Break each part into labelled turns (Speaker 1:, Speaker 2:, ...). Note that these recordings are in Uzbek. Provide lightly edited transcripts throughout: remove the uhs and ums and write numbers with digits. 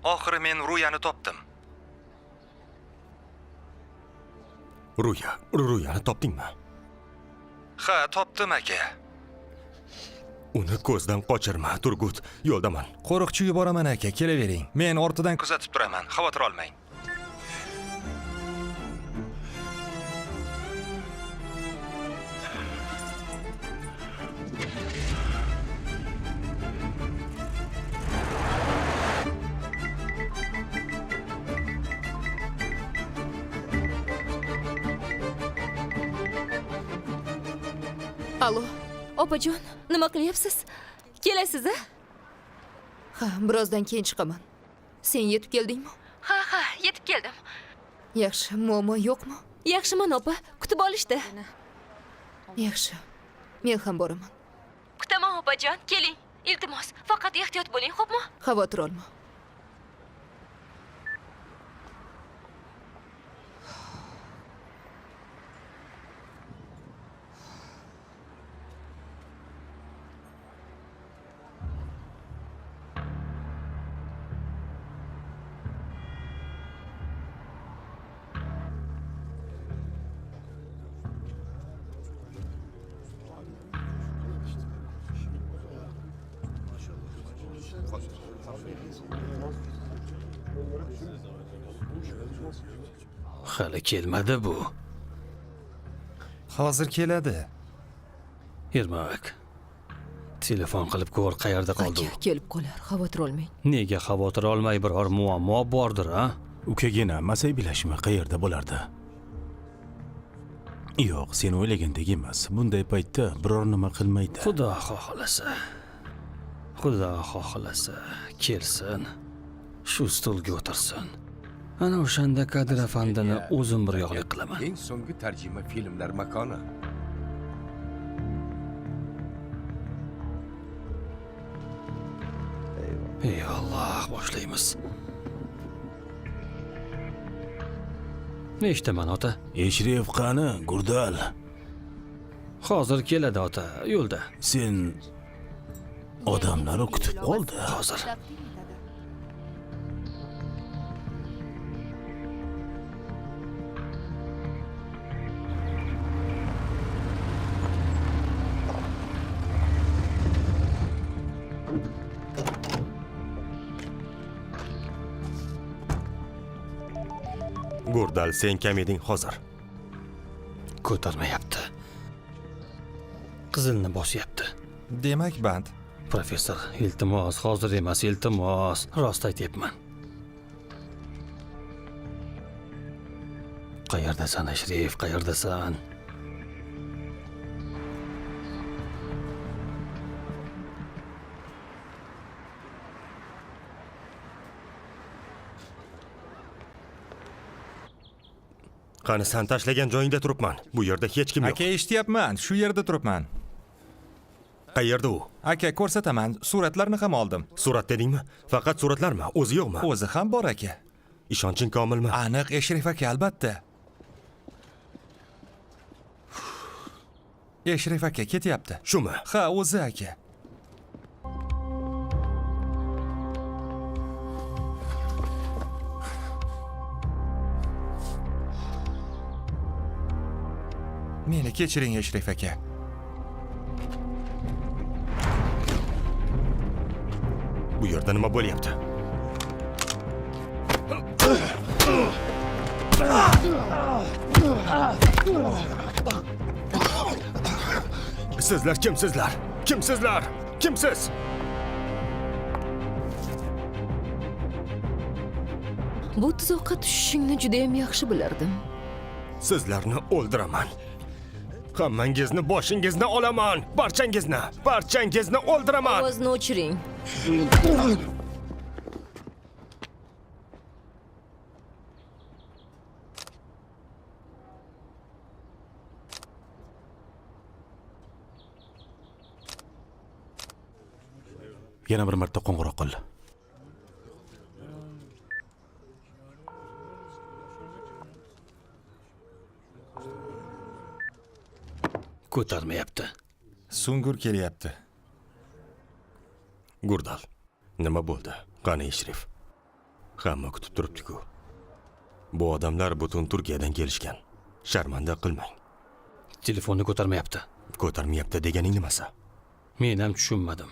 Speaker 1: Oxiri men Ruyani topdim.
Speaker 2: Ruyani topdingmi?
Speaker 1: Ha, topdim aka.
Speaker 2: Uni ko'zdan qochirma, Turgut. Yo'ldaman.
Speaker 1: Qo'riqchi yuboraman aka, kelavering. Men ortidan kuzatib turaman, xavotir olmang.
Speaker 3: Alo, opajon, nima qilyapsiz? Kelasiz-a?
Speaker 4: Ha, birozdan keyin chiqaman. Sen yetib keldingmi?
Speaker 3: Ha, yetib keldim.
Speaker 4: Yaxshi, muammo yo'qmi?
Speaker 3: Yaxshiman opa, kutib olishdi.
Speaker 4: Yaxshi. Men ham boraman.
Speaker 3: Kutaman opajon, keling. Iltimos, faqat ehtiyot bo'ling, xo'pmi?
Speaker 4: Xavotir olma.
Speaker 5: Hali kelmadi bu.
Speaker 1: Hozir keladi.
Speaker 5: Ermak. Telefon qilib ko'r, qayerda qoldi u?
Speaker 4: Aka, kelib qolar, xavotir olmang.
Speaker 5: Nega xavotir olmay biror muammo bordir, ha?
Speaker 6: Ukagina masaylashma qayerda bo'lardi? Yo'q, sen o'ylagandek emas. Bunday paytda biror nima qilmaydi.
Speaker 5: Xudo xohlasa. Xudo xohlasa kelsin. Shu stolga o'tirsin. Ana o'shanda Kadir afandini o'zim bir yo'qlik qilaman.
Speaker 7: Eng so'nggi tarjima filmlar makoni.
Speaker 5: Ey Alloh, boshlaymiz. Eshitaman ota.
Speaker 6: Eshref qani, Gurdal.
Speaker 5: Hozir keladi ota, yo'lda.
Speaker 6: Sen odamlarni kutib qoldi.
Speaker 5: Hozir.
Speaker 2: Gurdal, sen kam eding hozir.
Speaker 5: Ko'tarmayapti. Qizilni bosyapti.
Speaker 1: Demak, band.
Speaker 5: Professor, iltimos, hozir emas, iltimos. Rost aytyapman. Qayerdasan, Ashraf, qayerdasan?
Speaker 2: Qani, sen tashlagan joyingda turibman. Bu yerda hech kim yo'q.
Speaker 1: Aka, eshityapman. Shu yerda turibman.
Speaker 2: Qayerda u?
Speaker 1: Aka, ko'rsataman. Suratlarni ham oldim.
Speaker 2: Surat dedingmi? Faqat suratlarmi? O'zi yo'qmi?
Speaker 1: O'zi ham bor aka.
Speaker 2: Ishonching komilmi?
Speaker 1: Aniq, Eshref aka, albatta. Eshref aka ketyapti.
Speaker 2: Shumi?
Speaker 1: Ha, o'zi aka. Meni kechiring, Eshref aka.
Speaker 2: Bu yerda nima bo'lyapti? Sizlar kimsizlar? Kimsizlar? Kimsiz?
Speaker 4: Bu tuzoqqa tushishingni juda ham yaxshi bilardim.
Speaker 2: Sizlarni o'ldiraman. Hammangizni boshingizdan olaman. Barchangizni o'ldiraman.
Speaker 4: Ovozni o'chiring.
Speaker 6: Yana bir marta qo'ng'iroq qil.
Speaker 5: Ko'tarmayapti.
Speaker 1: Sungur kelyapti.
Speaker 2: Gurdal, nima bo'ldi? Qani Eshrif? Hamma kutib turibdi-ku. Bu odamlar butun Turkiyadan kelishgan. Sharmanda qilmang.
Speaker 5: Telefonni ko'tarmayapti.
Speaker 2: Ko'tarmayapti deganing nimasi?
Speaker 5: Men ham tushunmadim.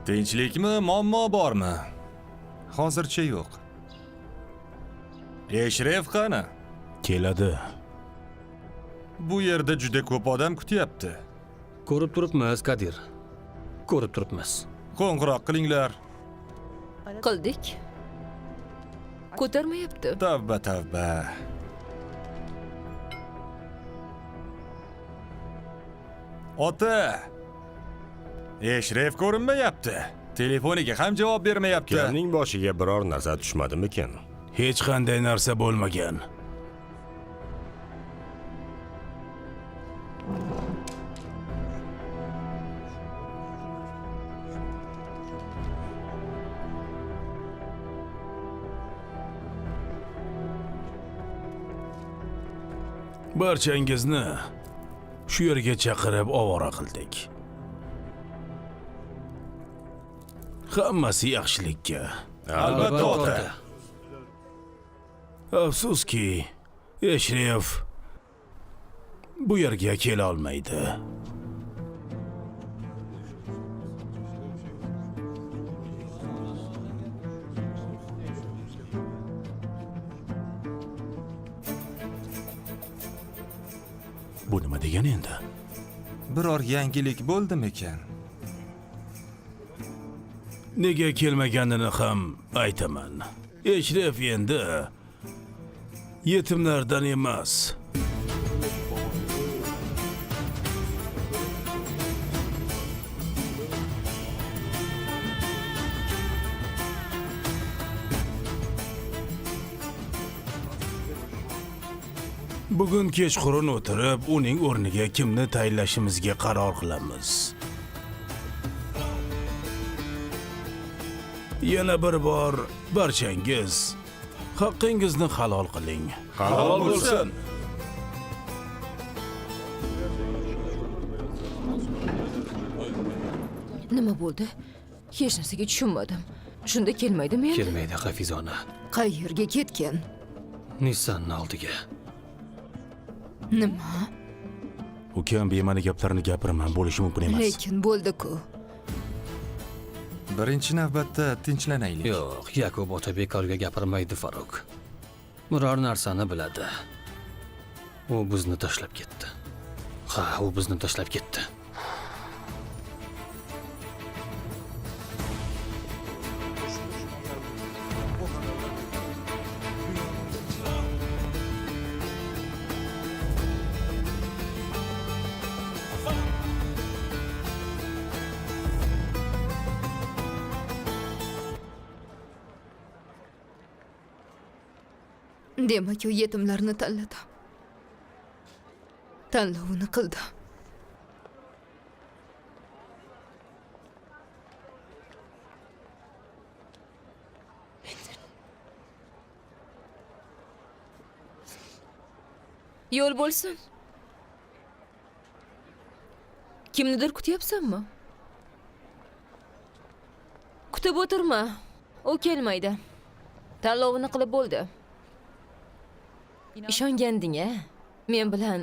Speaker 1: Tinchlikmi, muammo bormi? Hozircha yo'q. Eshref qani?
Speaker 6: Keladi.
Speaker 1: Bu yerda juda ko'p odam kutyapti.
Speaker 5: Ko'rib turibmiz, Kadir. Ko'rib turibmiz.
Speaker 1: Qo'ng'iroq qilinglar.
Speaker 4: Qildik. Ko'tarmayapti.
Speaker 1: Tavba. Ota! Eshref ko'rinmayapti. Telefoniga ham javob bermayapti.
Speaker 2: Ukamning boshiga biror narsa tushmadimikan?
Speaker 6: Hech qanday narsa bo'lmagan. Barchangizni shu yerga chaqirib ovora qildik. Hammasi yaxshilikka.
Speaker 1: Albatta, ota.
Speaker 6: Afsuski, Eshref bu yerga kela olmaydi. Bu nima degani endi?
Speaker 1: Biror yangilik bo'ldimikan?
Speaker 6: Nega kelmaganini ham aytaman. Eshref endi yetimlardan emas. Bugun kechqurun o'tirib, uning o'rniga kimni tayinlashimizga qaror qilamiz. Yana bir bor barchangiz haqqingizni halol qiling.
Speaker 1: Halol bo'lsin.
Speaker 4: Nima bo'ldi? Hech narsaga tushunmadim. Shunda kelmaydimi endi?
Speaker 5: Kelmaydi, Hafizona.
Speaker 4: Qayerga ketgan?
Speaker 5: Nissanning oldiga.
Speaker 4: Nima?
Speaker 6: Ukam bema'ni gaplarni gapirman, bo'lishi mumkin emas.
Speaker 4: Lekin bo'ldi-ku.
Speaker 1: Birinchi navbatda tinchlanaylik.
Speaker 5: Yo'q, Yakub ota bekorga gapirmaydi, Farruh. Biror narsani biladi. U bizni tashlab ketdi. Ha, u bizni tashlab ketdi.
Speaker 4: Demak, u yetimlarni tanladi. Tanlovini qildi. Yo'l bo'lsin. Kimnidir kutyapsanmi? Kutib o'tirma. U kelmaydi. Tanlovini qilib bo'ldi. Ishonganding-a? Men bilan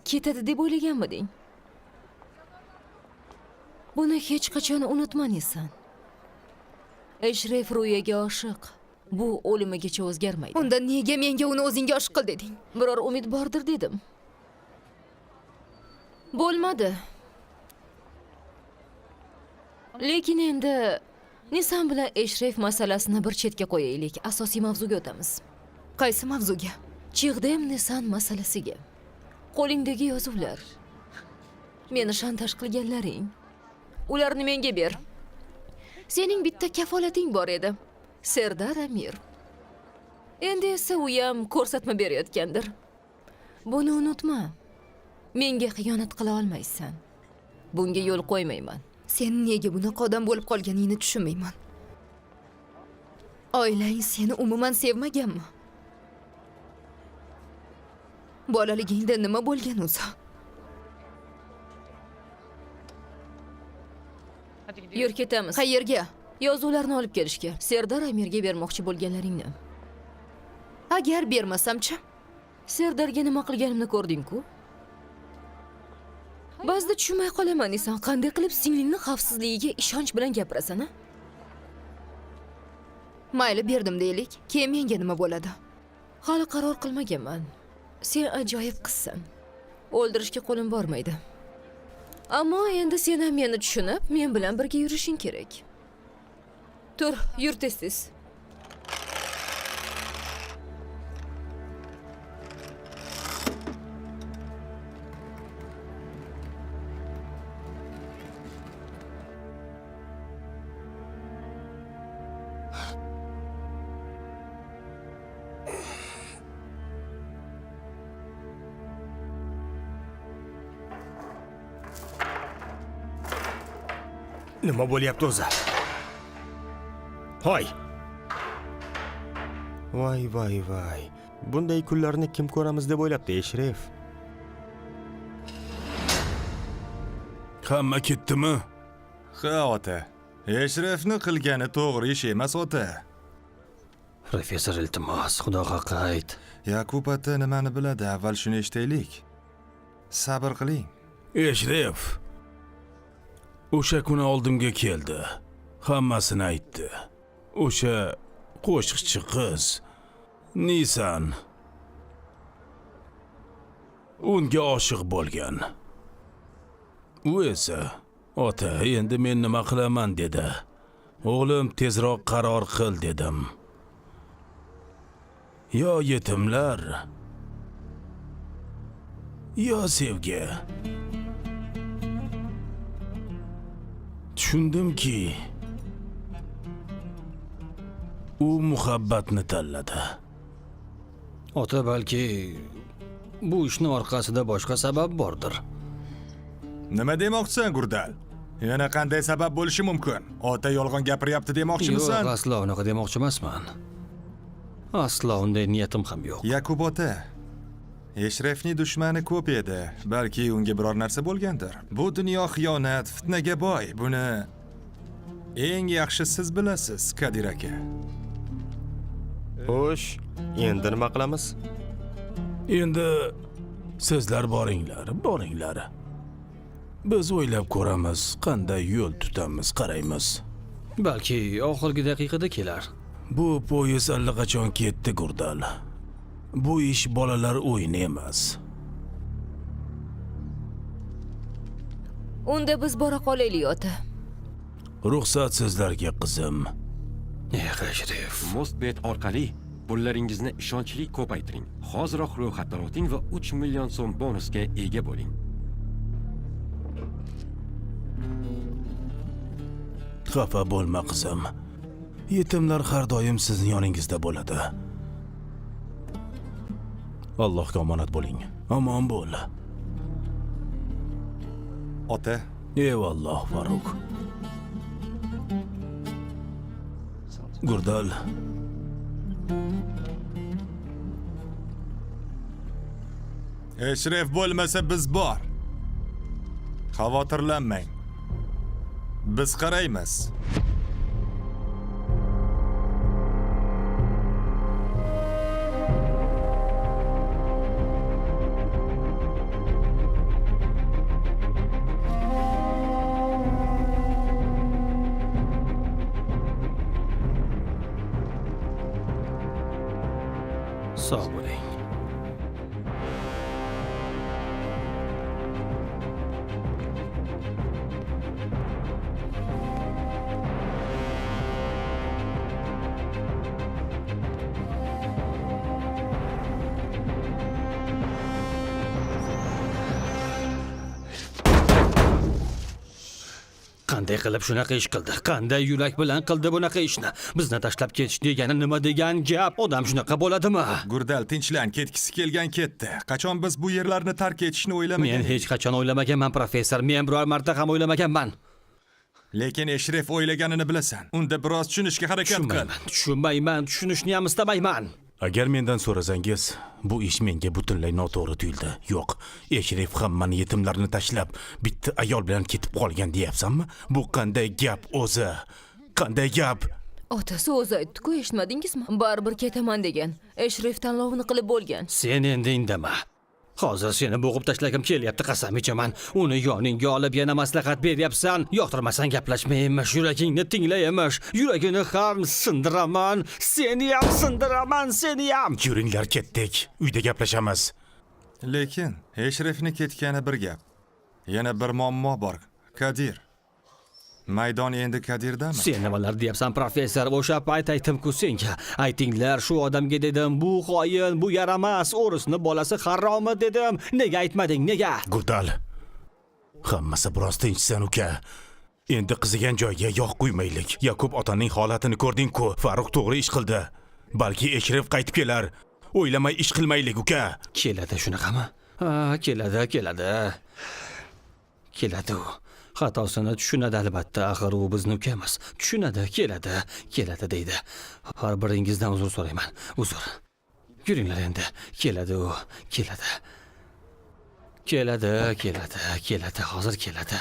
Speaker 3: ketadi deb o'ylaganmiding? Buni hech qachon unutma Nisan. Eshref Ruyaga oshiq. Bu o'limigacha o'zgarmaydi.
Speaker 4: Unda nega menga uni o'zingga oshiq qil deding?
Speaker 3: Biror umid bordir dedim. Bo'lmadi. Lekin endi Nisan bilan Eshref masalasini bir chetga qo'yaylik. Asosiy mavzuga o'tamiz.
Speaker 4: Qaysi mavzuga?
Speaker 3: Chig'dem Nisan masalasiga. Qo'lingdagi yozuvlar. Meni shantaj qilganlaring. Ularni menga ber. Sening bitta kafolating bor edi. Serdar Amir. Endi esa u ham ko'rsatma berayotgandir. Buni unutma. Menga xiyonat qila olmaysan. Bunga yo'l qo'ymayman.
Speaker 4: Sen nega bunaqa odam bo'lib qolganingni tushunmayman. Oilang seni umuman sevmaganmi? Bolaligingda nima bo'lgan o'zi?
Speaker 3: Yur ketamiz.
Speaker 4: Qayerga?
Speaker 3: Yozuvlarni olib kelishga. Serdar Amirga bermoqchi bo'lganlaringni.
Speaker 4: Agar bermasam-chi?
Speaker 3: Serdarga nima qilganimni ko'rding-ku? Ba'zida tushunmay qolaman, Nisan, qanday qilib singlingni xavfsizligiga ishonch bilan gapirasan-a?
Speaker 4: Mayli, berdim deylik. Keyin menga nima bo'ladi?
Speaker 3: Hali qaror qilmaganman. Sen ajoyib qizsan. O'ldirishga qo'lim bormaydi. Ammo endi sen ham meni tushunib, men bilan birga yurishing kerak. Tur, yur tez-tez.
Speaker 2: Nima bo'lyapti o'zi? Hoy! Voy. Bunday kunlarni kim ko'ramiz deb o'ylabdi, Eshref?
Speaker 6: Hamma ketdimi?
Speaker 1: Ha, ota. Eshrefni qilgani to'g'ri ish emas, ota.
Speaker 5: Professor, iltimos, xudoga qayt.
Speaker 1: Yakub ota nimani biladi? Avval shuni eshitaylik. Sabr qiling.
Speaker 6: Eshref o'sha kuni oldimga keldi. Hammasini aytdi. O'sha qo'shiqchi qiz Nisan unga oshiq bo'lgan. U esa, ota, endi men nima qilaman dedi. O'g'lim, tezroq qaror qil dedim. Yo yetimlar, yo sevgi. Tushundimki, u muhabbatni tanladi.
Speaker 5: Ota, balki bu ishning orqasida boshqa sabab bordir.
Speaker 1: Nima demoqchisan, Gurdal? Yana qanday sabab bo'lishi mumkin? Ota yolg'on gapiryapti demoqchimisan?
Speaker 5: Yo'q, aslo unaqa demoqchi emasman. Aslo unday niyatim ham yo'q.
Speaker 1: Yakub ota, Eshrefning dushmani ko'p edi. Balki unga biror narsa bo'lgandir. Bu dunyo xiyonat, fitnaga boy. Buni eng yaxshi siz bilasiz, Kadir aka.
Speaker 2: Xo'sh, endi nima qilamiz?
Speaker 6: Endi sizlar boringlar. Biz o'ylab ko'ramiz, qanday yo'l tutamiz, qaraymiz.
Speaker 5: Balki oxirgi daqiqada kelar.
Speaker 6: Bu poyezd allaqachon ketdi, Gurdal. Bu ish bolalar o'yini emas.
Speaker 3: Unda biz bora qolaylik, ota.
Speaker 6: Ruxsat sizlarga, qizim.
Speaker 5: Eshref.
Speaker 8: Mostbet orqali pullaringizni ishonchli ko'paytiring. Hoziroq ro'yxatdan o'ting va 3 million so'm bonusga ega bo'ling.
Speaker 6: Xafa bo'lma, qizim. Yetimlar har doim sizning yoningizda bo'ladi. Allohga omonat bo'ling. Omon bo'l.
Speaker 1: Ota,
Speaker 6: Eyvalloh, Farruh. Gurdal.
Speaker 1: Eshref bo'lmasa biz bor. Xavotirlanmang. Biz qaraymiz.
Speaker 5: Sog' bo'ling. Qanday qilib shunaqa ish qildi? Qanday yurak bilan qildi bunaqa ishni? Bizni tashlab ketish degani nima degan gap? Odam shunaqa bo'ladimi?
Speaker 1: Gurdal, tinchlan, ketgisi kelgan ketdi. Qachon biz bu yerlarni tark etishni o'ylamagan.
Speaker 5: Men hech qachon o'ylamaganman, professor. Men biror marta ham o'ylamaganman.
Speaker 1: Lekin Eshref o'ylaganini bilasan. Unda biroz tushunishga harakat qil.
Speaker 5: Tushunmayman, tushunishni ham istamayman.
Speaker 6: Agar mendan so'rasangiz, bu ish menga butunlay noto'g'ri tuyuldi. Yo'q, Eshref hammani yetimlarni tashlab, bitta ayol bilan ketib qolgan deyapsanmi? Bu qanday gap o'zi? Qanday gap?
Speaker 3: Otasi o'zi aytdi-ku, eshitmadingizmi? Baribir ketaman degan. Eshref tanlovini qilib bo'lgan.
Speaker 5: Sen endi indama. Hozir seni bo'g'ib tashlagim kelyapti, qasam ichaman. Uni yoningga olib yana maslahat beryapsan. Yoqtirmasang gaplashmaymish, yuragingni tinglaymish. Yuragini ham sindiraman. Seni ham sindiraman, seni ham.
Speaker 6: Yuringlar, ketdik. Uyda gaplashamiz.
Speaker 1: Lekin Eshrefni ketgani bir gap. Yana bir muammo bor. Kadir. Maydon endi Kadirdami?
Speaker 5: Sen nimalar deyapsan, professor? O'sha payt aytdim-ku senga. Aytinglar, shu odamga dedim, bu xoin, bu yaramas, o'risni bolasi haromi dedim. Nega aytmading, nega?
Speaker 6: Gurdal. Hammasi biroz tinchsan, uka. Endi qizigan joyga yog' quymaylik. Yakub otaning holatini ko'rding-ku. Farruh to'g'ri ish qildi. Balki Eshref qaytib kelar. O'ylamay ish qilmaylik, uka.
Speaker 5: Keladi shunaqami? Ha, keladi. Keladi u. Xatosini tushunadi albatta, axir u bizni ukamiz. Tushunadi, keladi deydi. Har biringizdan uzr so'rayman. Uzr. Yuringlar endi. Keladi u, keladi. Hozir keladi.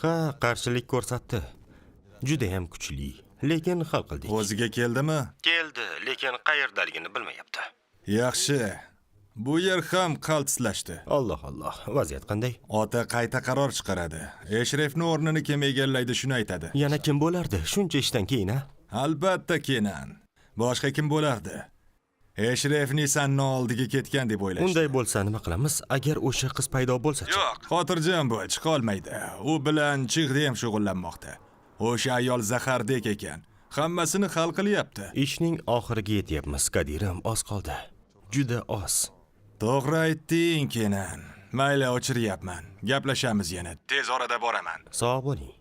Speaker 2: Ha, qarshilik ko'rsatdi. Juda ham kuchli, lekin hal qildik.
Speaker 1: O'ziga keldimi?
Speaker 2: Keldi, lekin qayerdaligini bilmayapti.
Speaker 1: Yaxshi. Bu yer ham qaltislashdi.
Speaker 2: Alloh, vaziyat qanday?
Speaker 1: Ota qayta qaror chiqaradi. Eshrefni o'rnini kim egallaydi shuni aytadi.
Speaker 2: Yana kim bo'lardi? Shuncha ishdan keyin, ha?
Speaker 1: Albatta Kenan. Boshqa kim bo'lardi? Eshref Nisanning oldiga ketgan deb o'ylashdi.
Speaker 2: Unday bo'lsa nima qilamiz? Agar o'sha qiz paydo bo'lsa-chi?
Speaker 1: Yo'q, xotirjam bo'l, chiqa olmaydi. U bilan Chig'di ham shug'ullanmoqda. O'sha ayol zahardek ekan. Hammasini hal qilyapti.
Speaker 2: Ishning oxiriga yetyapmiz, Kadirim, oz qoldi. Juda oz.
Speaker 1: To'g'ri aytding, Kenan. Mayli, o'chiryapman. Gaplashamiz yana. Tez orada boraman.
Speaker 2: Sog' bo'ling.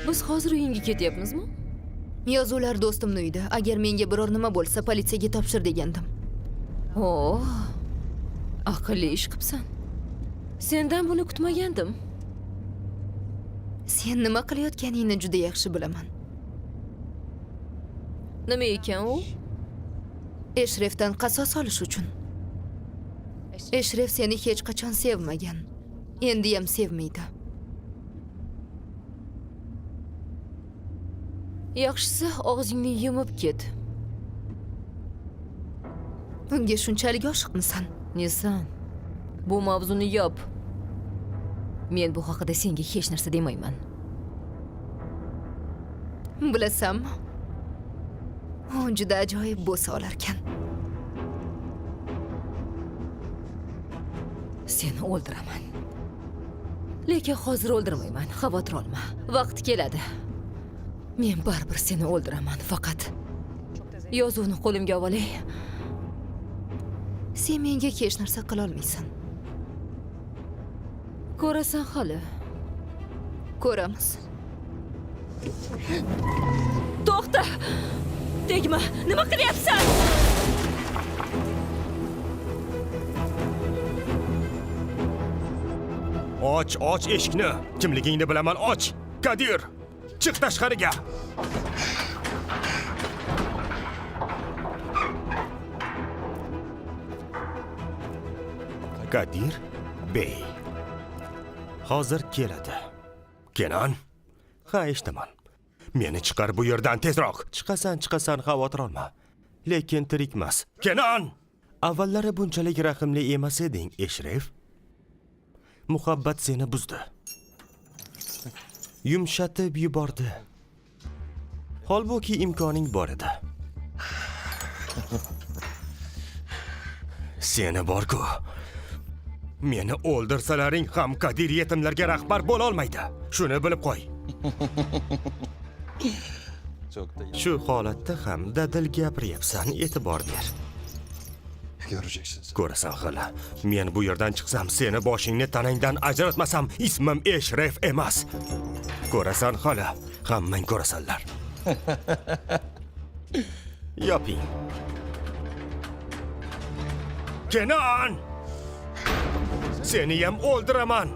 Speaker 3: Biz hozir uyingga ketyapmizmi?
Speaker 4: Yozuvlar do'stimning uyida. Agar menga biror nima bo'lsa, politsiyaga topshir degandim.
Speaker 3: Aqlli ish qilibsan. Sendan buni kutmagandim.
Speaker 4: Sen nima qilayotganingni juda yaxshi bilaman.
Speaker 3: Nima ekan u?
Speaker 4: Eshrefdan qasos olish uchun. Eshref seni hech qachon sevmagan. Endi ham sevmaydi.
Speaker 3: Yaxshisi, og'zingni yumib ket.
Speaker 4: Unga shunchalik oshiqmisan?
Speaker 3: Nisan, bu mavzuni yop. Men bu haqida senga hech narsa demayman.
Speaker 4: Bilasanmi? U juda ajoyib bo'lsa olarkan.
Speaker 3: Seni o'ldiraman. Lekin hozir o'ldirmayman, xavotir olma. Vaqti keladi. Men baribir seni o'ldiraman, faqat yozuvni qo'limga olay.
Speaker 4: Sen menga hech narsa qila olmaysan.
Speaker 3: Ko'rasan hali.
Speaker 4: Ko'ramiz.
Speaker 3: To'xta! Tegma, nima qilyapsan?
Speaker 2: Och eshikni. Kimligingni bilaman, och. Kadir, chiq tashqariga. Kadir Bey hozir keladi. Kenan, ha, eshitaman. Meni chiqar bu yerdan tezroq. Chiqasan, xavotir olma. Lekin tirikmas. Kenan! Avvallari bunchalik rahimli emas eding, Eshref. muhabbat seni buzdi. Yumshatib yubordi. Holbuki imkoning bor edi. Seni bor-ku. Meni o'ldirsalaring ham Kadir yetimlarga rahbar bo'la olmaydi. Shuni bilib qo'y. Shu holatda ham dadil gapiryapsan, e'tibor ber. Ko'rasan xola, men bu yerdan chiqsam, seni boshingni tanangdan ajratmasam, ismim Eshref emas. Ko'rasan xola, hammang ko'rasanlar. Yoping. Kenan! Seni ham o'ldiraman.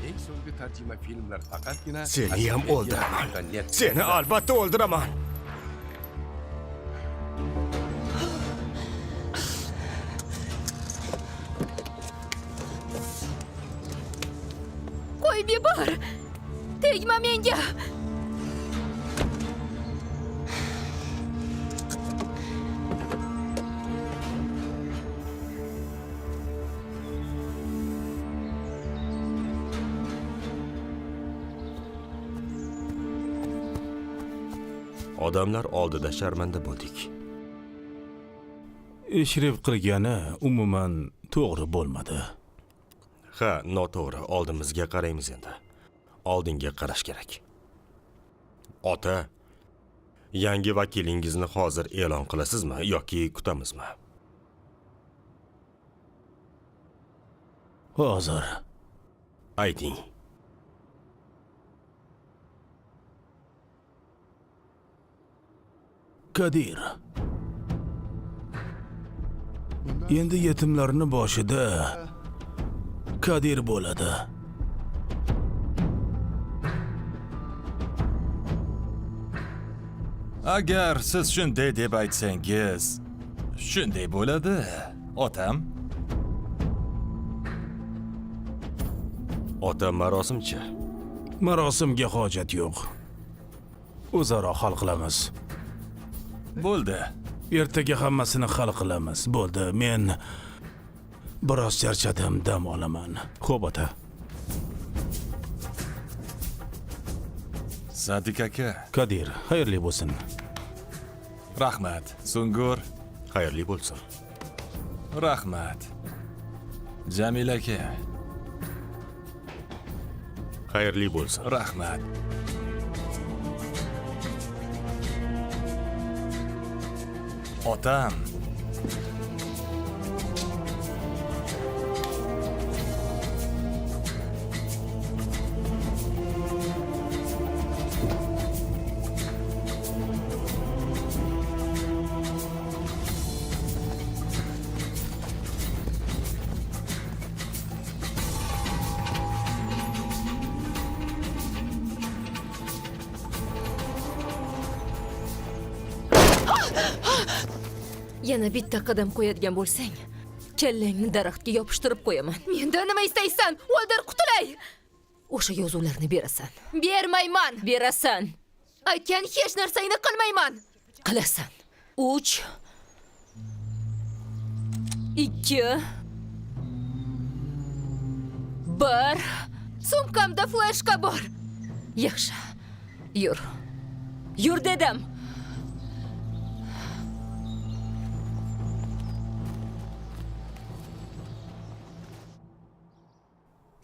Speaker 7: Eng so'nggi tarjima filmlar faqatgina
Speaker 2: Seni ham o'ldiraman. Seni albatta o'ldiraman.
Speaker 4: Qo'yib yubor. Tegma menga.
Speaker 2: Odamlar oldida sharmanda bo'ldik.
Speaker 6: Eshref qilgani umuman to'g'ri bo'lmadi.
Speaker 2: Ha, noto'g'ri. Oldimizga qaraymiz endi. Oldinga qarash kerak. Ota, yangi vakilingizni hozir e'lon qilasizmi yoki kutamizmi?
Speaker 6: Hozir
Speaker 2: Ayting.
Speaker 6: Kadir. Endi yetimlarning boshida Kadir bo'ladi.
Speaker 1: Agar siz shunday deb aytsangiz, shunday bo'ladi, otam.
Speaker 2: Ota, marosimchi.
Speaker 6: Marosimga hojat yo'q. O'zaro hal qilamiz.
Speaker 1: Bo'ldi.
Speaker 6: Ertaga hammasini hal qilamiz. Bo'ldi, men biroz charchadim, dam olaman. Xo'p, ota.
Speaker 1: Sadiq aka.
Speaker 6: Kadir, xayrli bo'lsin.
Speaker 1: Rahmat. Sungur.
Speaker 2: Xayrli bo'lsin.
Speaker 1: Rahmat. Jamil aka.
Speaker 2: Xayrli bo'lsin.
Speaker 1: Rahmat. Otam.
Speaker 3: Yana bitta qadam qo'yadigan bo'lsang, kallangni daraxtga yopishtirib qo'yaman.
Speaker 4: Mendan nima istaysan? O'ldir, qutulay.
Speaker 3: O'sha yozuvlarni berasan.
Speaker 4: Bermayman.
Speaker 3: Berasan.
Speaker 4: Aytgan hech narsangni qilmayman.
Speaker 3: Qilasan. 3 2 1
Speaker 4: Sumkamda flashka bor.
Speaker 3: Yaxshi. Yur. Yur dedim.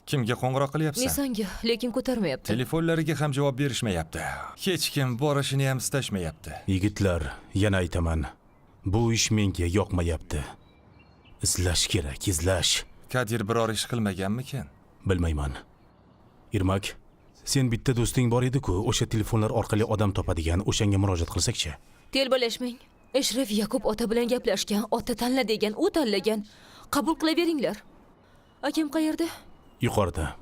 Speaker 1: Kimga qo'ng'iroq qilyapsan?
Speaker 3: Nisanga, lekin ko'tarmayapti.
Speaker 1: Telefonlariga ham javob berishmayapti. Hech kim borishini ham istashmayapti.
Speaker 6: Yigitlar, yana aytaman. Bu ish menga yoqmayapti. Izlash kerak, izlash.
Speaker 1: Kadir biror ish qilmaganmikin?
Speaker 6: Bilmayman. Irmak, sen bitta do'sting bor edi-ku, o'sha telefonlar orqali odam topadigan, o'shanga murojaat qilsak-chi?
Speaker 3: Telbalashmang. Eshref Yakub ota bilan gaplashgan, ota tanla degan, u tanlagan. Qabul qilaveringlar. Akam qayerda?
Speaker 6: Yuqorida.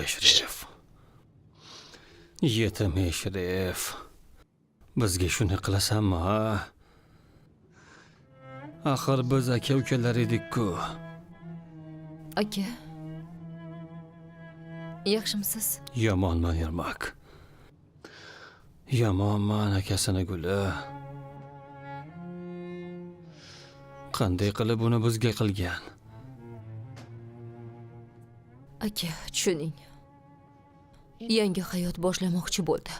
Speaker 5: Eshref. Yetim Eshref. Bizga shuni qilasanmi, ha? Axir biz aka-ukalar edik-ku.
Speaker 3: Aka. Yaxshimisiz?
Speaker 5: Yomonman Ermak. Yomonman akasini guli. Qanday qilib buni bizga qilgan?
Speaker 3: Aka, tushuning. Yangi hayot boshlamoqchi bo'ldi.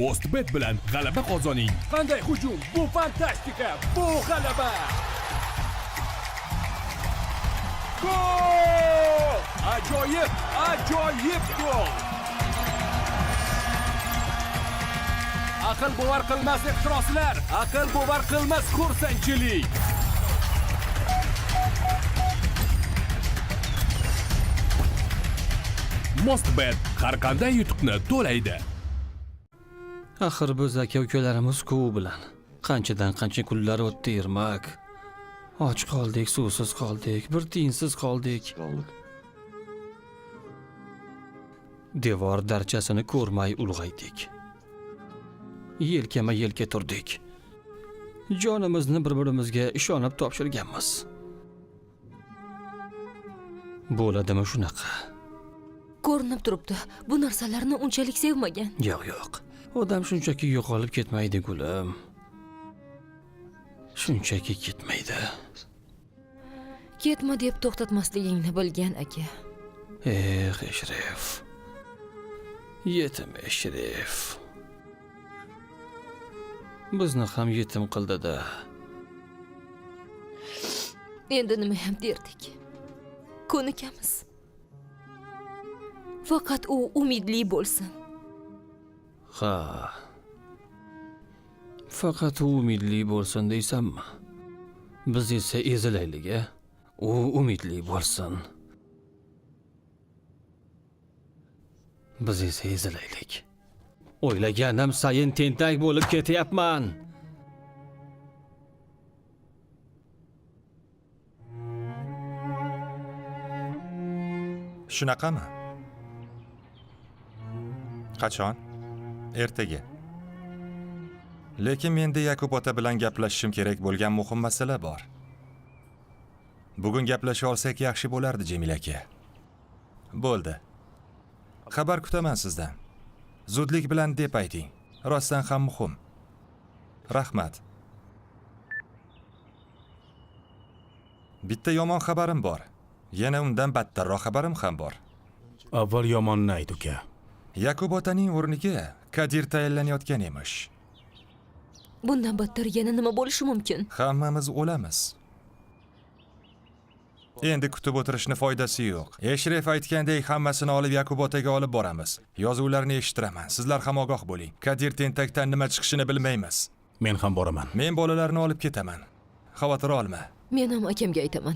Speaker 9: Mostbet bilan g'alaba qozoning. Qanday hujum? Bu fantastika! Bu g'alaba! Gol! Ajoyib! Ajoyib gol! Aql bovar qilmas ehtiroslar, aql bovar qilmas xursandchilik. Mostbet har qanday yutuqni to'laydi.
Speaker 5: Axir biz aka-ukalarimiz-ku bilan qanchadan qancha kunlar o'tdi Ermak. Och qoldik, suvsiz qoldik, bir tiyinsiz qoldik. Devor darchasini ko'rmay ulg'aydik. Yelkama-yelka turdik. Jonimizni bir-birimizga ishonib topshirganmiz. Bo'ladimi shunaqa?
Speaker 3: Ko'rinib turibdi. Bu narsalarni unchalik sevmagan.
Speaker 5: Yo'q. Odam shunchaki yo'qolib ketmaydi gulim. Shunchaki ketmaydi.
Speaker 3: Ketma deb to'xtatmasligingni bilgan aka.
Speaker 5: Eshrif. Yetim Eshrif. Bizni ham yetim qildi-da.
Speaker 3: Endi nima ham derdik? Ko'nikamiz. Faqat u umidli bo'lsin.
Speaker 5: Ha. Faqat u umidli bo'lsin deysanmi? Biz esa ezilaylik, a? U umidli bo'lsin. Biz esa ezilaylik. O'ylaganim sayin tentak bo'lib ketyapman.
Speaker 1: Shunaqami? Qachon? Ertaga. Lekin menda Yakub ota bilan gaplashishim kerak bo'lgan muhim masala bor. Bugun gaplasha olsak yaxshi bo'lardi, Jamil aka. Bo'ldi. Xabar kutaman sizdan. Zudlik bilan deb ayting. Rostdan ham muhim. Rahmat. Bitta yomon xabarim bor. Yana undan battarroq xabarim ham bor.
Speaker 6: Avval yomonni ayt, uka.
Speaker 1: Yakub otaning o'rniga Kadir tayinlanayotgan emish.
Speaker 3: Bundan battar yana nima bo'lishi mumkin?
Speaker 1: Hammamiz o'lamiz. Endi kutib o'tirishni foydasi yo'q. Eshref aytgandek hammasini olib Yakub otaga olib boramiz. Yozuvlarni eshittiraman. Sizlar ham ogoh bo'ling. Kadir tentakdan nima chiqishini bilmaymiz.
Speaker 6: Men ham boraman.
Speaker 1: Men bolalarni olib ketaman. Xavotir olma.
Speaker 3: Men ham akamga aytaman.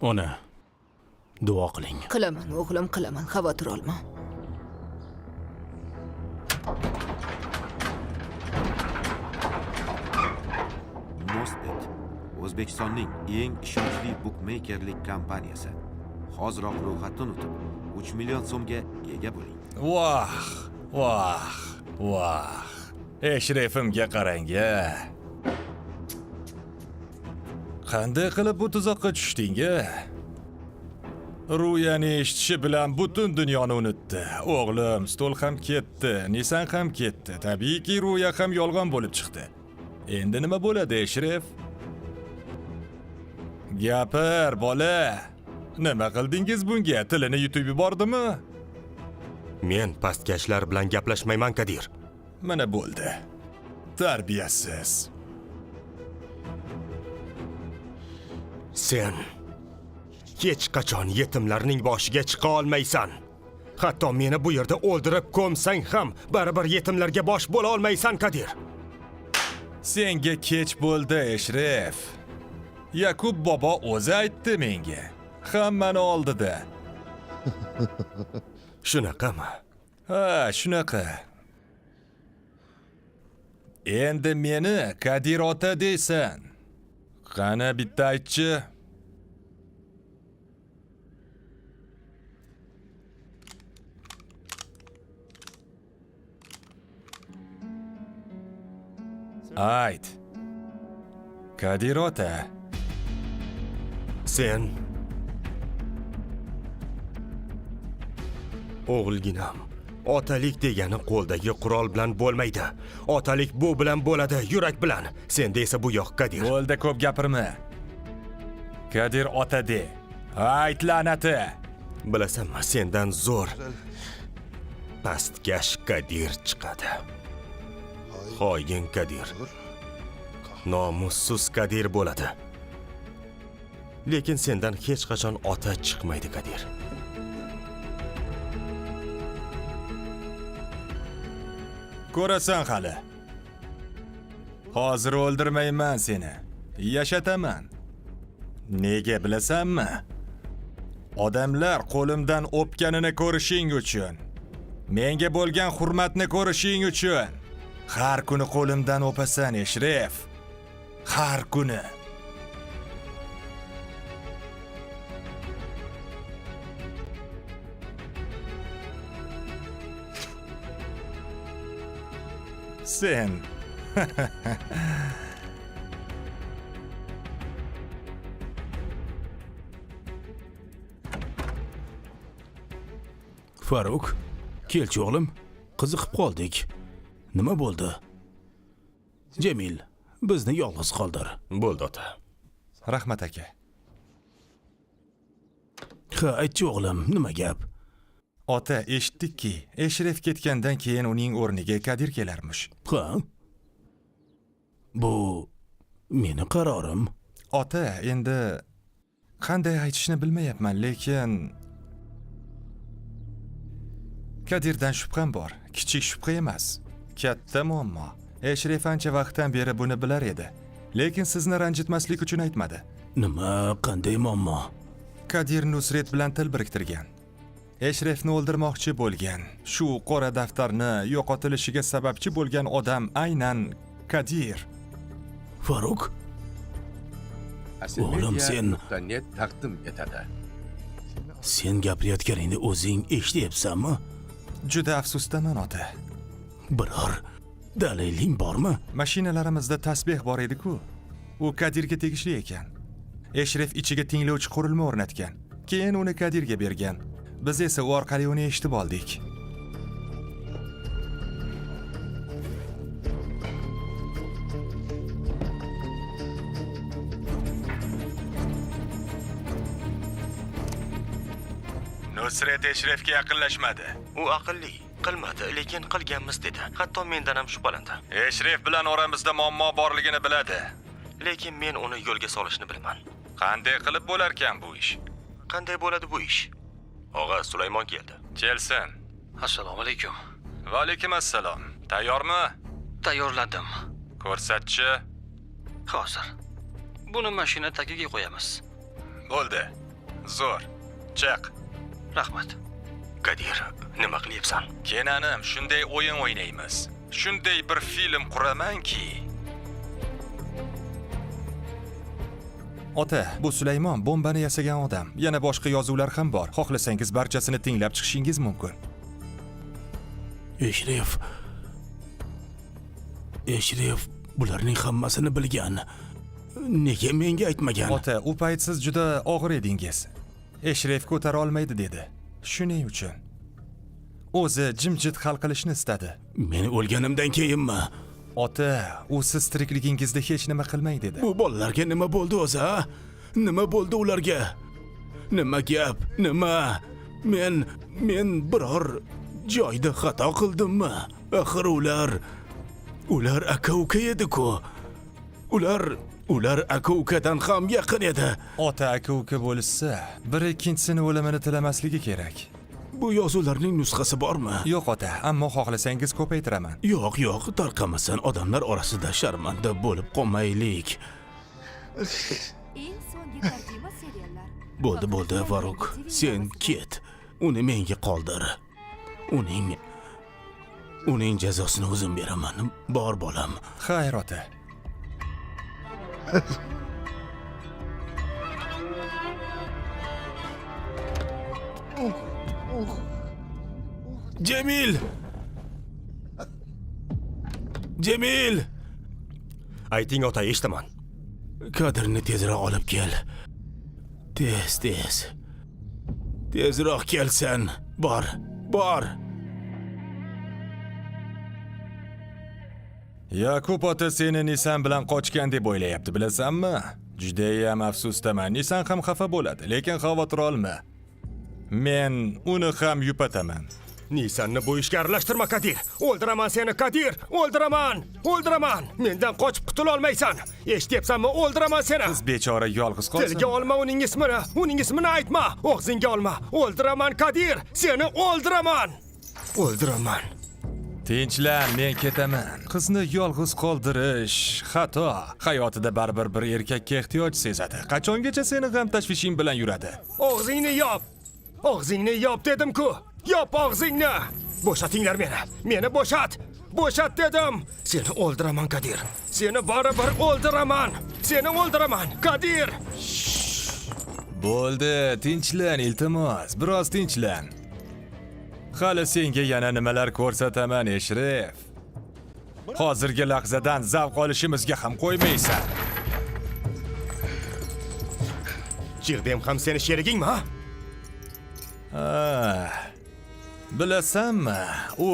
Speaker 6: Ona, duo qiling.
Speaker 4: Qilaman, o'g'lim, qilaman. Xavotir olma.
Speaker 10: Mostbet O'zbekistonning eng ishonchli bukmeykerlik kompaniyasi. Hoziroq ro'yxatdan o'tib 3 million so'mga ega bo'ling.
Speaker 1: Voh. Eshrefimga qarang-a. Qanday qilib bu tuzoqqa tushding-a? Ru'yani eshitishi bilan butun dunyoni unutdi. O'g'lim, stol ham ketdi, Nisan ham ketdi. Tabiiyki, Ru'ya ham yolg'on bo'lib chiqdi. Endi nima bo'ladi, Eshref? Gapir, bola. Nima qildingiz bunga? Tilini yutib yubordimi?
Speaker 2: Men pastkashlar bilan gaplashmayman, Kadir.
Speaker 1: Mana bo'ldi. Tarbiyasiz.
Speaker 2: Sen hech qachon yetimlarning boshiga chiqa olmaysan. Hatto meni bu yerda o'ldirib ko'msang ham baribir yetimlarga bosh bo'la olmaysan, Kadir.
Speaker 1: Senga kech bo'ldi, Eshref. Yakub bobo o'zi aytdi menga. Hammani oldida.
Speaker 2: Shunaqami?
Speaker 1: Ha, shunaqa. Endi meni Kadir ota deysan. Qani bitta aytchi. Ayt. Kadir ota,
Speaker 2: Sen o'g'ilginam. Otalik degani qo'ldagi qurol bilan bo'lmaydi. Otalik bu bilan bo'ladi, yurak bilan. Senda esa bu yo'q, Kadir.
Speaker 1: bo'ldi ko'p gapirma. Kadir ota de. Ayt la'nati.
Speaker 2: Bilasanmi, sendan zo'r pastkash Kadir chiqadi. Xoin Kadir. Nomussiz Kadir bo'ladi. Lekin sendan hech qachon ota chiqmaydi, Kadir.
Speaker 1: Ko'rasan hali. Hozir o'ldirmayman seni. Yashataman. Nega bilasanmi? Odamlar qo'limdan o'pganini ko'rishing uchun. Menga bo'lgan hurmatni ko'rishing uchun. Har kuni qo'limdan o'pasan, Eshref. Har kuni. Sen
Speaker 6: Faruk, kelchi o'g'lim. Qiziqib qoldik. Nima bo'ldi? Jamil, bizni yolg'iz qoldir.
Speaker 2: Bo'ldi ota.
Speaker 1: rahmat aka.
Speaker 6: Ha, aytchi o'g'lim, nima gap?
Speaker 1: Ota, eshitdikki, Eshref ketgandan keyin uning o'rniga Kadir kelarmish.
Speaker 6: Ha? Bu meni qarorim.
Speaker 1: Ota, endi qanday aytishni bilmayapman, lekin Kadirdan shubham bor. Kichik shubha emas, katta muammo. Eshref ancha vaqtdan beri buni bilar edi, lekin sizni ranjitmaslik uchun aytmadi.
Speaker 6: Nima, qanday muammo?
Speaker 1: Kadir Nusret bilan til biriktirgan. Eshrefni o'ldirmoqchi bo'lgan. Shu qora daftarni yo'qotilishiga sababchi bo'lgan odam aynan Kadir.
Speaker 6: Faruk, O'g'lim, sen-
Speaker 7: Net taqdim etadi.
Speaker 6: sen gapirayotganingni o'zing eshityapsanmi?
Speaker 1: Juda afsusdaman ota.
Speaker 6: Biror daliling bormi?
Speaker 1: Mashinalarimizda tasbeh bor edi-ku. U Kadirga tegishli ekan. Eshref ichiga tinglovchi qurilma o'rnatgan. Keyin uni Kadirga bergan. Biz esa u orqali uni eshitib oldik. Nusret Eshrefga yaqinlashmadi.
Speaker 2: U aqlli, qilmadi, lekin qilganmiz dedi. Hatto mendan ham shubhalandi.
Speaker 1: Eshref bilan oramizda muammo borligini biladi.
Speaker 2: Lekin men uni yo'lga solishni bilaman.
Speaker 1: Qanday qilib bo'larkan bu ish?
Speaker 2: Qanday bo'ladi bu ish? Og'a Sulaymon keldi.
Speaker 1: Kelsin.
Speaker 5: Assalomu alaykum.
Speaker 1: Va alaykum assalom. Tayyormi?
Speaker 5: Tayyorladim.
Speaker 1: Ko'rsatchi.
Speaker 5: Hozir. Buni mashina tagiga qo'yamiz.
Speaker 1: Bo'ldi. Zo'r. Chiq.
Speaker 5: Rahmat.
Speaker 2: Kadir, nima qilyapsan?
Speaker 1: Kenanim, shunday o'yin o'ynaymiz. Shunday bir film quramanki. Ota, bu Sulaymon bombani yasagan odam. Yana boshqa yozuvlar ham bor. Xohlasangiz barchasini tinglab chiqishingiz mumkin.
Speaker 6: Eshref bularning hammasini bilgan. Nega menga aytmagan?
Speaker 1: Ota, u payt siz juda og'ir edingiz. Eshref ko'tara olmaydi dedi. Shuning uchun o'zi jimjit hal qilishni istadi.
Speaker 6: Men o'lganimdan keyinmi?
Speaker 1: Ota, u siz tirikligingizda hech nima qilmay dedi.
Speaker 6: Bu bolalarga nima bo'ldi o'zi, ha? Nima bo'ldi ularga? Nima gap? Nima? Men biror joyda xato qildimmi? Axir ular aka-uka edi-ku. Ular aka-ukadan ham yaqin edi.
Speaker 1: Ota aka-uka bo'lsa, biri ikkinchisini o'limini tilamasligi kerak.
Speaker 6: Bu yozuvlarning nusxasi bormi?
Speaker 1: Yo'q ota, ammo xohlasangiz ko'paytiraman.
Speaker 6: Yo'q, tarqamasin. Odamlar orasida sharmanda bo'lib qolmaylik.
Speaker 4: Eng so'nggi tarjima seriallar.
Speaker 6: Bo'ldi, Faruk. Sen ket. Uni menga qoldir. Uning jazosini o'zim beraman. Bor bolam.
Speaker 1: Xayr ota.
Speaker 2: Ayting ota, eshitaman.
Speaker 6: Kadirni tezroq olib kel. Tez. Tezroq kelsan. Bor.
Speaker 1: Yakub ota seni Nisan bilan qochgan deb o'ylayapti, bilasanmi? Judayam afsusdaman. Nisan ham xafa bo'ladi, lekin xavotir olma. Men uni ham yupataman.
Speaker 2: Nisanni bu ishga aralashtirma, Kadir. O'ldiraman seni, Kadir. O'ldiraman. Mendan qochib qutula olmaysan. Eshityapsanmi? O'ldiraman seni.
Speaker 1: Qiz bechora yolg'iz qolsin.
Speaker 2: Tilga olma uning ismini aytma. Og'zingga olma. O'ldiraman, Kadir. Seni o'ldiraman.
Speaker 1: Tinchlan, men ketaman. Qizni yolg'iz qoldirish xato. Hayotida baribir bir erkakka ehtiyoj sezadi. Qachongacha seni g'am tashvishing bilan yuradi?
Speaker 2: Og'zingni yop dedim-ku. Yop og'zingni. Bo'shatinglar meni. Meni bo'shat. Bo'shat dedim. Seni o'ldiraman, Kadir. Seni baribir o'ldiraman. Kadir.
Speaker 1: Bo'ldi, tinchlan iltimos. Biroz tinchlan. Hali senga yana nimalar ko'rsataman, Eshref. Hozirgi lahzadan zavq olishimizga ham qo'ymaysan.
Speaker 2: Jirdem ham seni sherigingmi, ha?
Speaker 1: Bilasanmi, u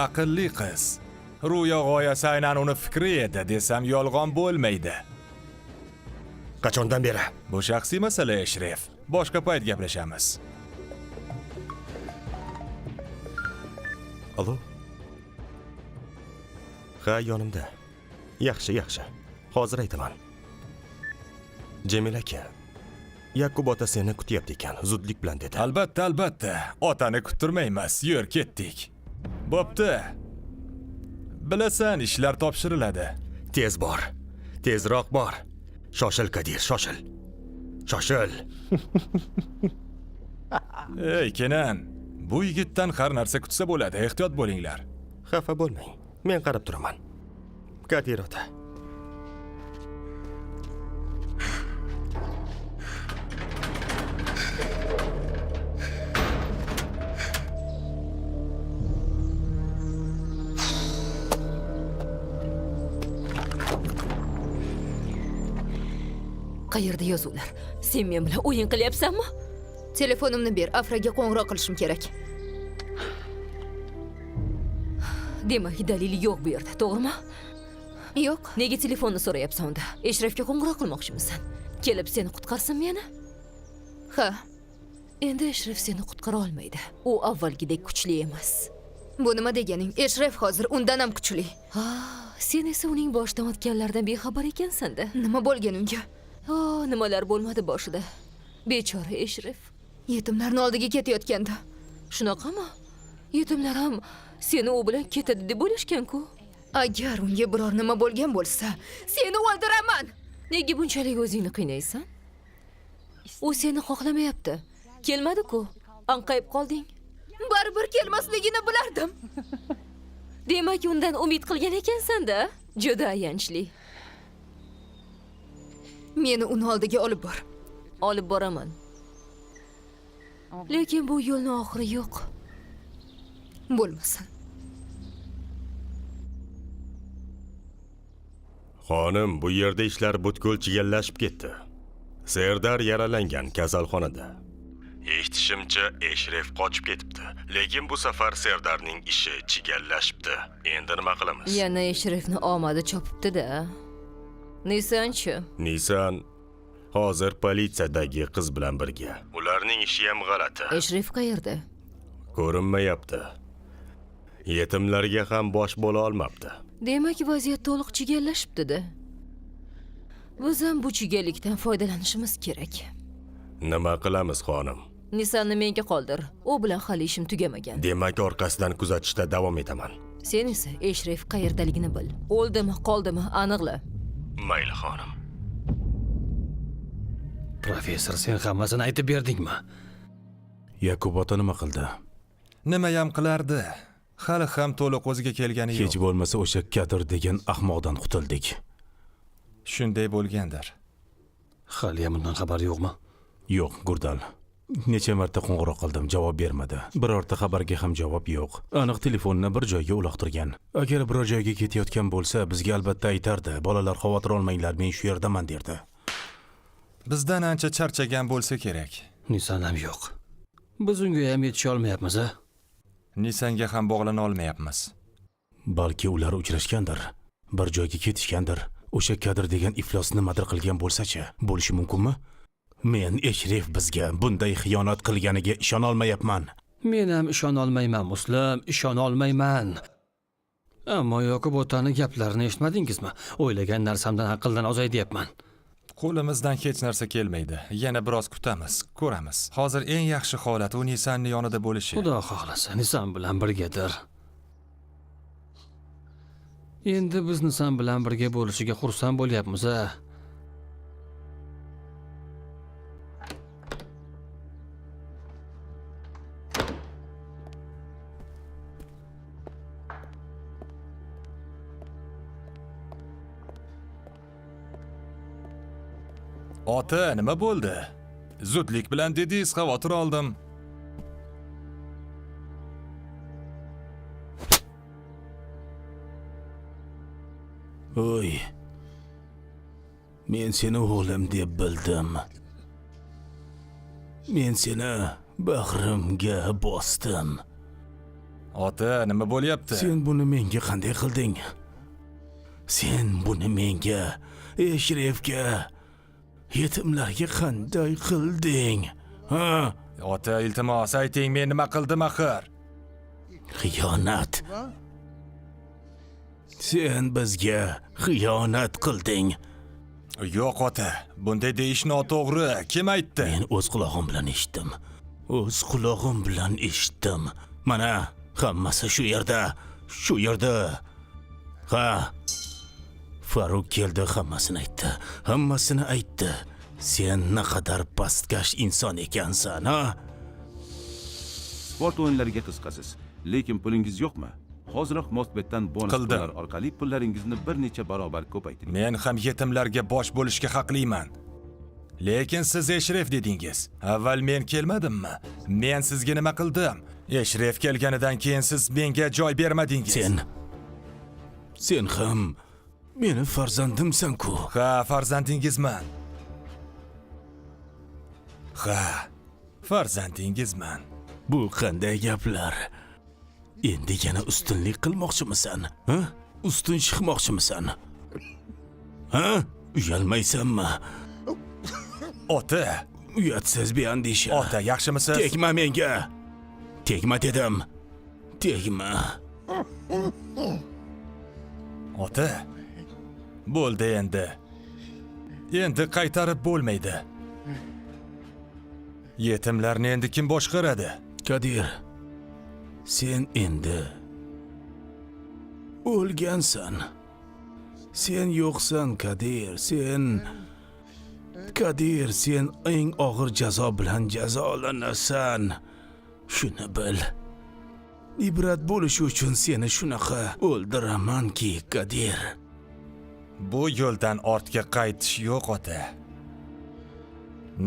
Speaker 1: aqlli qiz. Ro'yo g'oyasi aynan uni fikri edi desam yolg'on bo'lmaydi.
Speaker 2: Qachondan beri?
Speaker 1: Bu shaxsiy masala, Eshref. Boshqa payt gaplashamiz.
Speaker 2: Alo? Ha, yonimda. Yaxshi. Hozir aytaman. Jamila aka, Yakub ota seni kutyapti ekan, zudlik bilan dedi.
Speaker 1: Albatta. Otani kuttirmaymiz. Yur, ketdik. Bo'pti. Bilasan, ishlar topshiriladi.
Speaker 2: Tez bor. Tezroq bor. Shoshil, Kadir, shoshil.
Speaker 1: Ey, Kenan. Bu yigitdan har narsa kutsa bo'ladi. Ehtiyot bo'linglar.
Speaker 2: Xafa bo'lmang. Men qarab turaman. Kadir ota.
Speaker 3: Qayerda yozuvlar? Sen men bilan o'yin qilyapsanmi?
Speaker 4: Telefonimni ber, Afraga qo'ng'iroq qilishim kerak.
Speaker 3: Demak, dalili yo'q bu yerda, to'g'rimi?
Speaker 4: Yo'q.
Speaker 3: Nega telefonni so'rayapsan unda? Eshrefga qo'ng'iroq qilmoqchimisan? Kelib seni qutqarsin meni?
Speaker 4: Ha.
Speaker 3: Endi Eshref seni qutqara olmaydi. U avvalgidek kuchli emas.
Speaker 4: Bu nima deganing? Eshref hozir undan ham kuchli.
Speaker 3: Ha, sen esa uning boshidan o'tganlardan bexabar ekansan-da.
Speaker 4: Nima bo'lgan unga?
Speaker 3: Nimalar bo'lmadi boshida. Bechora Eshref.
Speaker 4: Yetimlarning oldiga ketayotganda.
Speaker 3: Shunaqami? Yetimlar ham seni u bilan ketadi deb o'ylashgan-ku.
Speaker 4: Agar unga biror nima bo'lgan bo'lsa, seni o'ldiraman.
Speaker 3: Nega bunchalik o'zingni qiynaysan? U seni xohlamayapti. Kelmadi-ku. Anqayib qolding.
Speaker 4: Baribir kelmasligini bilardim.
Speaker 3: Demak, undan umid qilgan ekansan-da. Juda ayanchli.
Speaker 4: Meni uni oldiga olib bor.
Speaker 3: Olib boraman. Lekin bu yo'lning oxiri yo'q.
Speaker 4: Bo'lmasin.
Speaker 2: Xonim, bu yerda ishlar butkul chigallashib ketdi. Serdar yaralangan kasalxonada. Eshitishimcha, Eshref qochib ketibdi. Lekin bu safar Serdarning ishi chigallashibdi. Endi nima qilamiz?
Speaker 3: Yana Eshrefni omadi chopibdi-da. Nisanchi?
Speaker 2: Nisan hozir politsiyadagi qiz bilan birga. Ularning ishi ham g'alati.
Speaker 3: Eshref qayerda?
Speaker 2: Ko'rinmayapti. Yetimlarga ham bosh bo'la olmabdi.
Speaker 3: Demak, vaziyat to'liq chigallashibdi-da. Biz ham bu chigallikdan foydalanishimiz kerak.
Speaker 2: Nima qilamiz, xonim?
Speaker 3: Nisanni menga qoldir. U bilan hali ishim tugamagan.
Speaker 2: Demak, orqasidan kuzatishda davom etaman.
Speaker 3: Sen esa Eshref qayerdaligini bil. O'ldimi, qoldimi, aniqla.
Speaker 2: Mayli, xonim.
Speaker 5: Professor, sen hammasini aytib berdingmi?
Speaker 6: Yakub ota nima qildi?
Speaker 1: Nima ham qilardi? Hali ham to'liq o'ziga kelgani yo'q.
Speaker 6: Hech bo'lmasa o'sha Kadir degan ahmoqdan qutuldik.
Speaker 1: Shunday bo'lgandir.
Speaker 5: Hali ham undan xabar yo'qmi?
Speaker 6: Yo'q, Gurdal. Necha marta qo'ng'iroq qildim, javob bermadi. Birorta xabarga ham javob yo'q. Aniq telefonni bir joyga uloqtirgan. Agar biror joyga ketayotgan bo'lsa, bizga albatta aytardi. Bolalar xavotir olmanglar, men shu yerdaman derdi.
Speaker 1: Bizdan ancha charchagan bo'lsa kerak.
Speaker 5: Nisan ham yo'q. Biz unga ham yetisha olmayapmiz, a?
Speaker 1: Nisanga ham bog'lana olmayapmiz.
Speaker 6: Balki ular uchrashgandir. Bir joyga ketishgandir. O'sha kadr degan iflos nimadir qilgan bo'lsa-chi, bo'lishi mumkinmi? Men Eshref bizga bunday xiyonat qilganiga ishona olmayapman.
Speaker 5: Men ham ishona olmayman, Muslim, ishona olmayman. Ammo Yoqub otani gaplarini eshitmadingizmi? O'ylagan narsamdan aqldan ozay deyapman.
Speaker 1: Qo'limizdan hech narsa kelmaydi. Yana biroz kutamiz, ko'ramiz. Hozir eng yaxshi holat u Nisanning yonida bo'lishi.
Speaker 5: Xudo xohlasa, Nisan bilan birgadir. Endi biz Nisan bilan birga bo'lishiga xursand bo'lyapmiz, a?
Speaker 1: Ota, nima bo'ldi? Zudlik bilan dedingiz, xavotir oldim.
Speaker 6: Oy. Men seni o'g'lim deb bildim. Men seni bag'rimga bosdim.
Speaker 1: Ota, nima bo'lyapti?
Speaker 6: Sen buni menga qanday qilding? Sen buni menga, Eshrefga, yetimlarga qanday qilding? Ha?
Speaker 1: Ota, iltimos ayting, men nima qildim axir?
Speaker 6: Xiyonat. Sen bizga xiyonat qilding.
Speaker 1: Yo'q ota, bunday deyish noto'g'ri. Kim aytdi?
Speaker 6: Men o'z quloqim bilan eshitdim. O'z quloqim bilan eshitdim. Mana hammasi shu yerda, shu yerda. Ha. Farruh keldi, hammasini aytdi. Hammasini aytdi. Sen naqadar pastkash inson ekansan, ha?
Speaker 11: Sport o'yinlariga qiziqasiz, lekin pulingiz yo'qmi? Hoziroq Mostbetdan bonus pullar orqali pullaringizni bir necha barobar ko'paytiring.
Speaker 1: Men ham yetimlarga bosh bo'lishga haqliman. Lekin siz Eshref dedingiz. Avval men kelmadimmi? Men sizga nima qildim? Eshref kelganidan keyin siz menga joy bermadingiz.
Speaker 6: Sen ham meni farzandimsan-ku.
Speaker 1: Ha, farzandingizman. Ha, farzandingizman.
Speaker 6: Bu qanday gaplar? Endi yana ustunlik qilmoqchimisan? Ha? Ustun chiqmoqchimisan? Ha? Uyalmaysanmi?
Speaker 1: Ota,
Speaker 6: uyatsiz beandisha.
Speaker 1: Ota, yaxshimisiz?
Speaker 6: Tegma menga. Tegma dedim. Tegma.
Speaker 1: Ota, bo'ldi endi. Endi qaytarib bo'lmaydi. Yetimlarni endi kim boshqaradi?
Speaker 6: Kadir, sen endi o'lgansan. Sen yo'qsan, Kadir. Kadir, sen eng og'ir jazo bilan jazolanasan. Shuni bil. Ibrat bo'lishi uchun seni shunaqa o'ldiramanki, Kadir.
Speaker 1: Bu yo'ldan ortga qaytish yo'q, ota.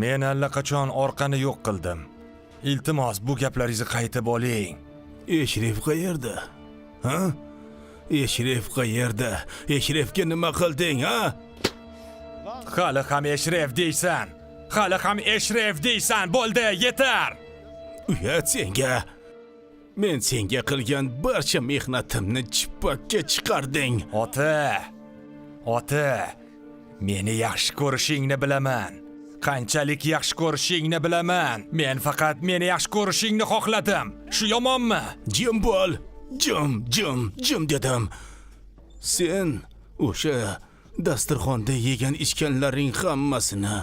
Speaker 1: Men allaqachon orqani yo'q qildim. Iltimos, bu gaplaringizni qaytib oling.
Speaker 6: Eshref qayerda? Ha? Eshref qayerda? Eshrefga nima qilding, ha?
Speaker 1: Hali ham Eshref deysan. Hali ham Eshref deysan. Bo'ldi, yetar.
Speaker 6: Uyat senga. Men senga qilgan barcha mehnatimni chippakka chiqarding.
Speaker 1: Ota, meni yaxshi ko'rishingni bilaman. Qanchalik yaxshi ko'rishingni bilaman. Men faqat meni yaxshi ko'rishingni xohladim. Shu yomonmi?
Speaker 6: Jim bo'l. Jim dedim. Sen o'sha dasturxonda yegan ichganlaring hammasini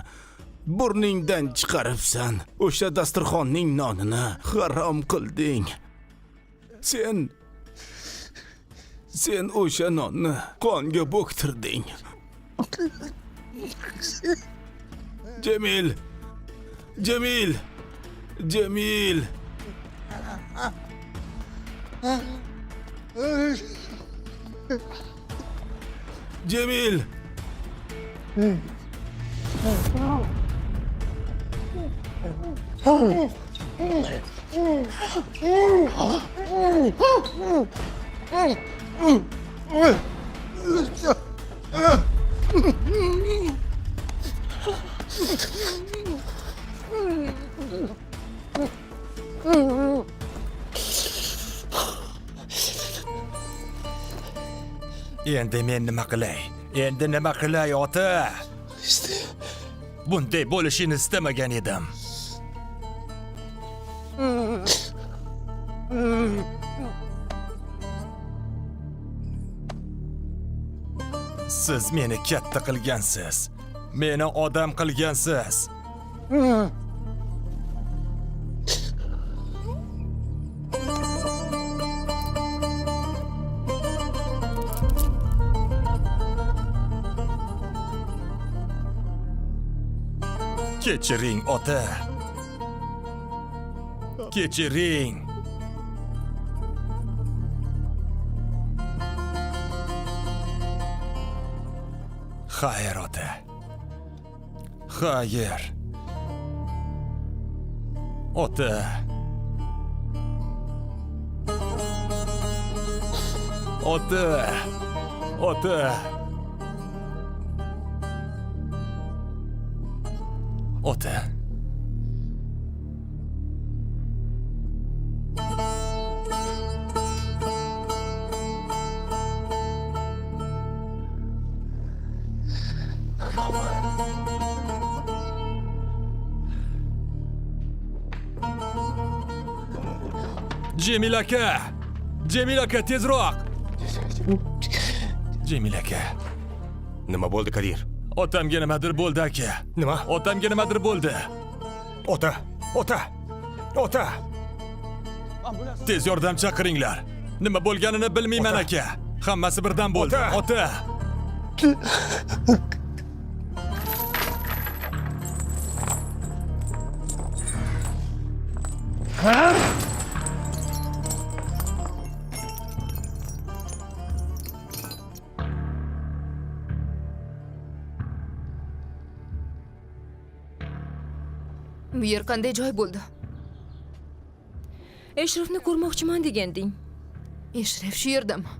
Speaker 6: burningdan chiqaribsan. O'sha dasturxonning nonini harom qilding. Sen o'sha nonni qonga bo'ktirding. Jamil.
Speaker 1: Endi men nima qilay? Endi nima qilay, ota? Bunday bo'lishini istamagan edim. Siz meni katta qilgansiz. Meni odam qilgansiz. Kechiring, ota. Kechiring. Xayr, ota. Xayr. Ota. Ota. Ota. Ota. Cemil aka! Cemil aka, tezroq! Cemil aka.
Speaker 2: Nima bo'ldi, Kadir?
Speaker 1: Otamga nimadir bo'ldi, aka.
Speaker 2: Nima?
Speaker 1: Otamga nimadir bo'ldi.
Speaker 2: Ota! Ota! Ota!
Speaker 1: Tez yordam chaqiringlar. Nima bo'lganini bilmayman, aka. Hammasi birdan bo'ldi. Ota!
Speaker 4: Bu yer qanday joy bo'ldi?
Speaker 3: Eshrofni ko'rmoqchiman deganding.
Speaker 4: Eshraf shu yerdami?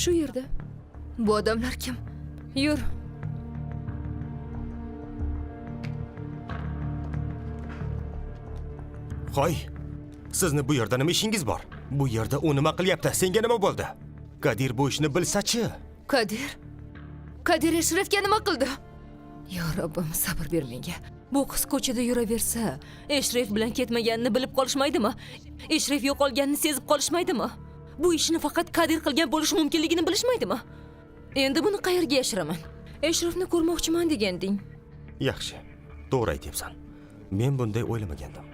Speaker 3: Shu yerda.
Speaker 4: Bu odamlar kim?
Speaker 3: Yur.
Speaker 2: Hoy, sizni bu yerda nima ishingiz bor? Bu yerda u nima qilyapti? Senga nima bo'ldi? Kadir bu ishni bilsa-chi?
Speaker 4: Kadir? Kadir Eshrafga nima qildi?
Speaker 3: Yo Robbim, sabr ber menga. Bu qiz ko'chada yuraversa, Eshraf bilan ketmaganini bilib qolishmaydimi? Eshraf yo'qolganini sezib qolishmaydimi? Bu ishni faqat Kadir qilgan bo'lishi mumkinligini bilishmaydimi? Endi buni qayerga yashiraman? Eshrafni ko'rmoqchiman deganding.
Speaker 2: Yaxshi, to'g'ri aytyapsan. Men bunday o'ylamagandim.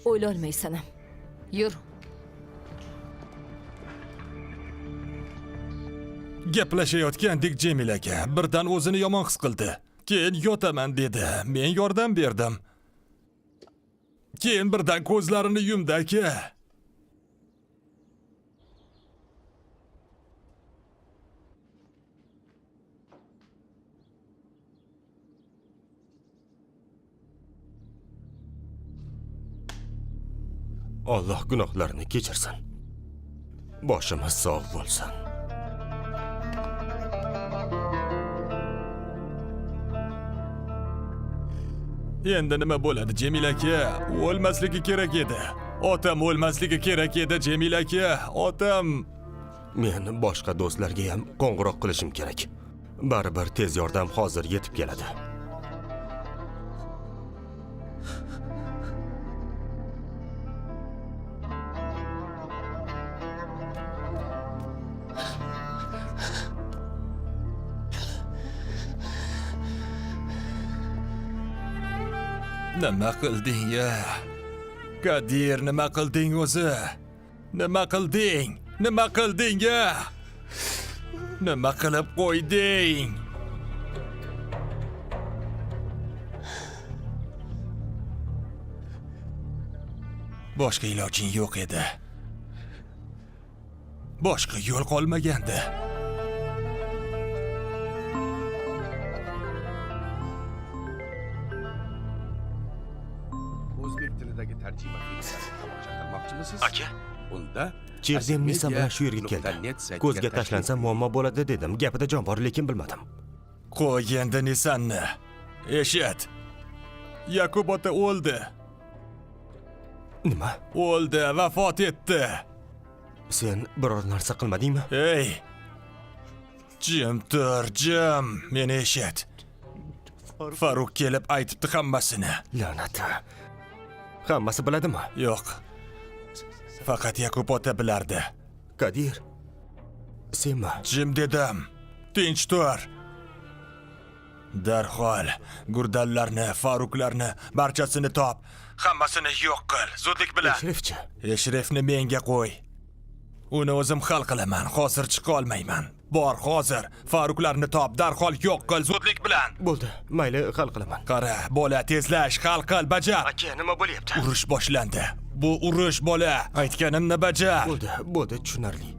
Speaker 3: O'yla olmaysan ham. Yur.
Speaker 1: Gaplashayotgandik Cemil aka. Birdan o'zini yomon his qildi. Keyin yotaman dedi. Men yordam berdim. Keyin birdan ko'zlarini yumdi, aka.
Speaker 2: Alloh gunohlarini kechirsin. Boshimiz sog' bo'lsin.
Speaker 1: Endi nima bo'ladi, Cemil aka? O'lmasligi kerak edi. Otam o'lmasligi kerak edi, Cemil aka. Otam.
Speaker 2: Men boshqa do'stlarga ham qo'ng'iroq qilishim kerak. Baribir tez yordam hozir yetib keladi.
Speaker 1: Nima qilding ya? Kadir, nima qilding o'zi? Nima qilding? Nima qilding ya? Nima qilib qo'yding? Boshqa ilojing yo'q edi. Boshqa yo'l qolmagandi.
Speaker 7: unda
Speaker 2: Chirzem Nisan bilan shu yerga keldi.
Speaker 7: Asimedia.net saytiga
Speaker 2: Ko'zga
Speaker 7: tashrif
Speaker 2: tashlansa muammo bo'ladi dedim. Gapida jon bor, lekin bilmadim.
Speaker 1: Qo'y endi Nisanni. Eshit. Yakub ota o'ldi.
Speaker 2: Nima?
Speaker 1: O'ldi, vafot etdi.
Speaker 2: Sen biror narsa qilmadingmi?
Speaker 1: Ey! Jim tur, Jim. Meni eshit. Faruk kelib aytibdi hammasini.
Speaker 2: La'nati. Hammasi biladimi?
Speaker 1: Yo'q. Faqat Yakub ota bilardi.
Speaker 2: Kadir. Senmi?
Speaker 1: Jim dedim. Tinch tur. Darhol gurdallarni, Faruklarni, barchasini top. Hammasini yo'q qil, zudlik bilan.
Speaker 2: Eshrifchi.
Speaker 1: Eshrifni menga qo'y. Uni o'zim hal qilaman, hozir chiqa olmayman. Bor hozir, Faruklarni top, darhol yo'q qil, zudlik bilan.
Speaker 2: Bo'ldi, mayli, hal qilaman.
Speaker 1: Qara, bola, tezlash, hal qil, bajar.
Speaker 2: Aka, nima bo'lyapti?
Speaker 1: Urush boshlandi. Bu urush, bola. Aytganimni bajar.
Speaker 2: Bo'ldi, tushunarli.